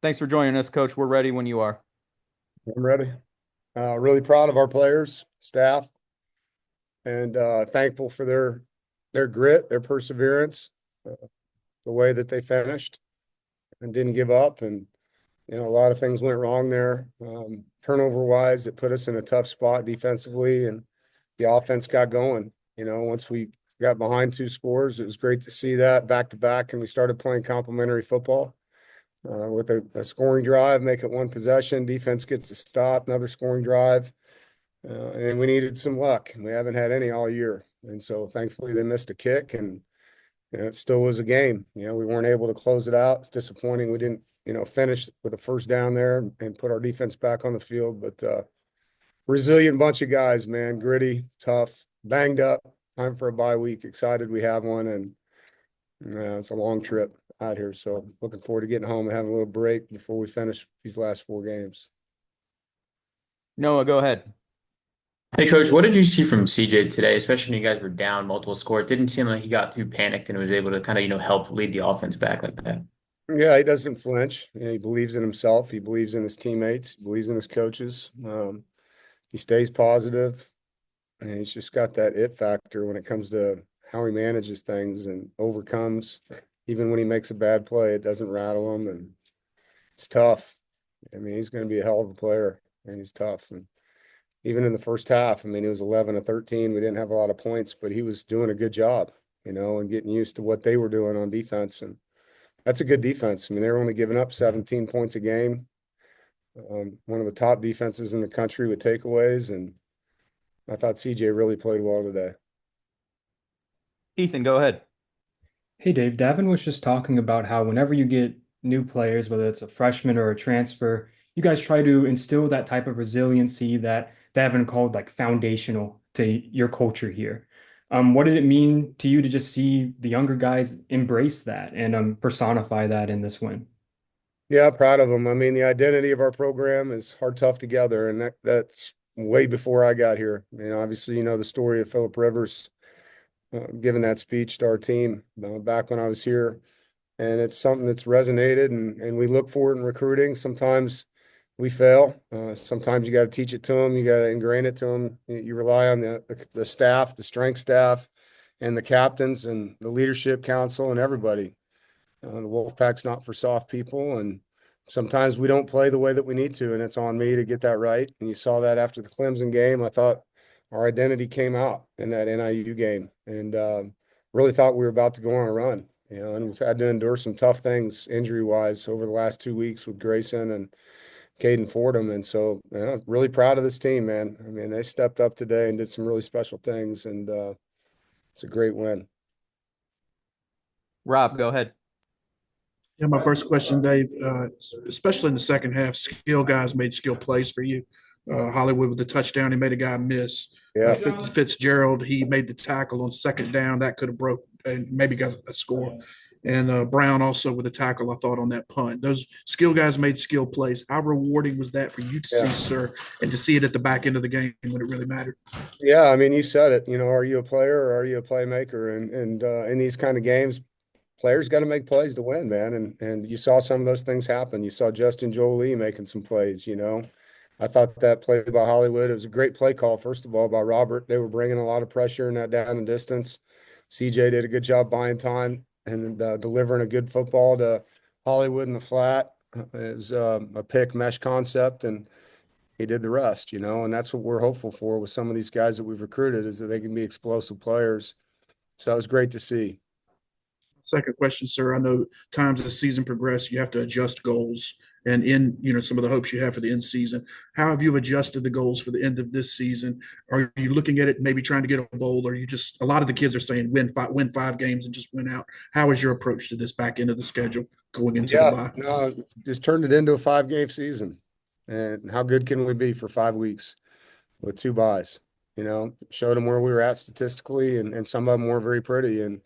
Thanks for joining us, Coach. We're ready when you are. I'm ready. Really proud of our players, staff, and thankful for their grit, their perseverance, the way that they finished and didn't give up. And a lot of things went wrong there. Turnover wise, it put us in a tough spot defensively, and the offense got going. Once we got behind two scores, it was great to see that back to back, and we started playing complementary football. With a scoring drive, make it one possession. Defense gets a stop, another scoring drive. And we needed some luck. We haven't had any all year. And so thankfully they missed a kick, and it still was a game. We weren't able to close it out. It's disappointing we didn't, finish with a first down there and put our defense back on the field. But resilient bunch of guys, man, gritty, tough, banged up. Time for a bye week. Excited we have one, and it's a long trip out here. So looking forward to getting home and having a little break before we finish these last four games. Noah, go ahead. Hey coach, what did you see from CJ today, especially when you guys were down multiple scores? It didn't seem like he got too panicked and was able to kind of, help lead the offense back like that. Yeah, he doesn't flinch. He believes in himself. He believes in his teammates. He believes in his coaches. He stays positive, and he's just got that it factor when it comes to how he manages things and overcomes. Even when he makes a bad play, it doesn't rattle him, and it's tough. I mean, he's going to be a hell of a player, and he's tough. And even in the first half, I mean, it was 11 to 13. We didn't have a lot of points, but he was doing a good job, and getting used to what they were doing on defense. And that's a good defense. I mean, they're only giving up 17 points a game. One of the top defenses in the country with takeaways. And I thought CJ really played well today. Ethan, go ahead. Hey Dave, Davin was just talking about how whenever you get new players, whether it's a freshman or a transfer, you guys try to instill that type of resiliency that Davin called like foundational to your culture here. What did it mean to you to just see the younger guys embrace that and personify that in this win? Yeah, proud of them. I mean, the identity of our program is hard, tough together, and that's way before I got here. Obviously, the story of Philip Rivers giving that speech to our team back when I was here. And it's something that's resonated, and we look for it in recruiting. Sometimes we fail. Sometimes you got to teach it to them. You got to ingrain it to them. You rely on the staff, the strength staff, and the captains and the leadership council and everybody. The Wolfpack's not for soft people, and sometimes we don't play the way that we need to, and it's on me to get that right. And you saw that after the Clemson game. I thought our identity came out in that NIU game, and really thought we were about to go on a run. And we've had to endure some tough things injury-wise over the last 2 weeks with Grayson and Caden Fordham. And so, really proud of this team, man. I mean, they stepped up today and did some really special things, and it's a great win. Rob, go ahead. Yeah, my first question, Dave, especially in the second half, skill guys made skill plays for you. Hollywood with the touchdown, he made a guy miss. Yeah. Fitzgerald, he made the tackle on second down. That could have broke and maybe got a score. And Brown also with a tackle, I thought, on that punt. Those skill guys made skill plays. How rewarding was that for you to see, sir, and to see it at the back end of the game when it really mattered? Yeah, I mean, you said it. Are you a player or are you a playmaker? And in these kind of games, players got to make plays to win, man. And you saw some of those things happen. You saw Justin Jolie making some plays. I thought that play by Hollywood, it was a great play call, first of all, by Robert. They were bringing a lot of pressure in that down and distance. CJ did a good job buying time and delivering a good football to Hollywood in the flat. It was a pick mesh concept, and he did the rest, and that's what we're hopeful for with some of these guys that we've recruited, is that they can be explosive players. So that was great to see. Second question, sir. I know times as the season progresses, you have to adjust goals and in some of the hopes you have for the end season. How have you adjusted the goals for the end of this season? Are you looking at it maybe trying to get a bowl, or you just, a lot of the kids are saying win five games and just win out. How is your approach to this back end of the schedule going into the bye? No, just turned it into a 5-game season. And how good can we be for 5 weeks with 2 buys? Showed them where we were at statistically, and some of them were very pretty. And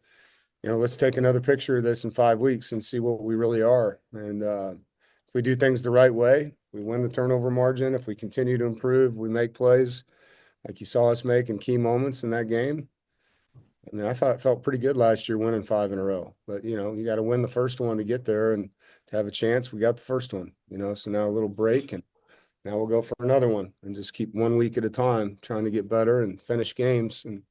let's take another picture of this in 5 weeks and see what we really are. And if we do things the right way, we win the turnover margin. If we continue to improve, we make plays like you saw us make in key moments in that game. I mean, I thought it felt pretty good last year winning 5 in a row. But, you got to win the first one to get there. And to have a chance. We got the first one, so now a little break, and now we'll go for another one and just keep 1 week at a time, trying to get better and finish games and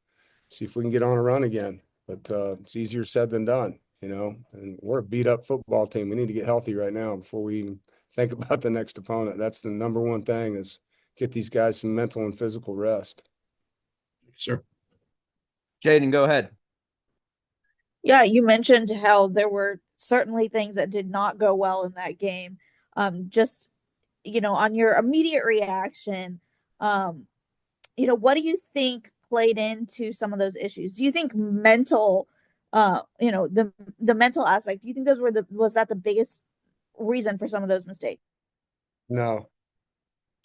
see if we can get on a run again. But it's easier said than done, and we're a beat up football team. We need to get healthy right now before we even think about the next opponent. That's the number one thing, is get these guys some mental and physical rest. Sir. Jaden, go ahead. Yeah, you mentioned how there were certainly things that did not go well in that game. Just, on your immediate reaction, what do you think played into some of those issues? Do you think mental, the mental aspect, do you think was that the biggest reason for some of those mistakes? No,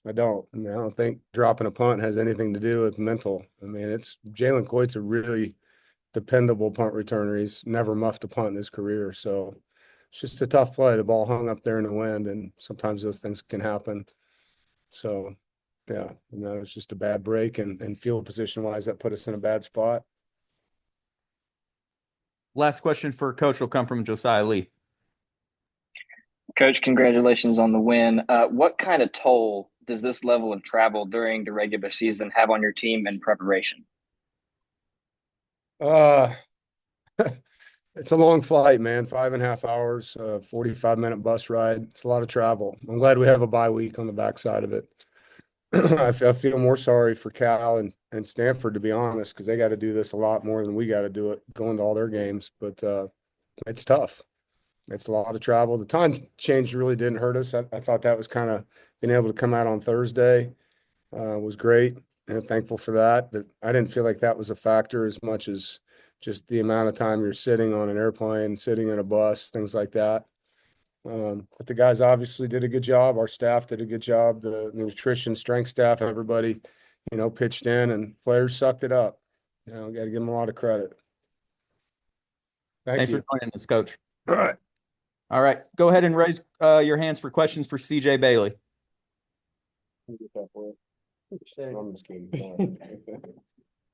I don't. I don't think dropping a punt has anything to do with mental. It's Jalen Coyte's a really dependable punt returner. He's never muffed a punt in his career. So it's just a tough play. The ball hung up there in the wind, and sometimes those things can happen. So, yeah, it's just a bad break, and field position wise, that put us in a bad spot. Last question for Coach will come from Josiah Lee. Coach, congratulations on the win. What kind of toll does this level of travel during the regular season have on your team in preparation? It's a long flight, man. 5.5 hours, 45-minute bus ride. It's a lot of travel. I'm glad we have a bye week on the backside of it. I feel more sorry for Cal and Stanford, to be honest, because they got to do this a lot more than we got to do it, going to all their games. But it's tough. It's a lot of travel. The time change really didn't hurt us. I thought that was kind of being able to come out on Thursday was great, and thankful for that. But I didn't feel like that was a factor as much as just the amount of time you're sitting on an airplane, sitting in a bus, things like that. But the guys obviously did a good job. Our staff did a good job. The nutrition, strength staff, everybody, pitched in, and players sucked it up. Got to give them a lot of credit. Thanks you. for joining us, Coach. All right. All right. Go ahead and raise your hands for questions for CJ Bailey. I'm just kidding.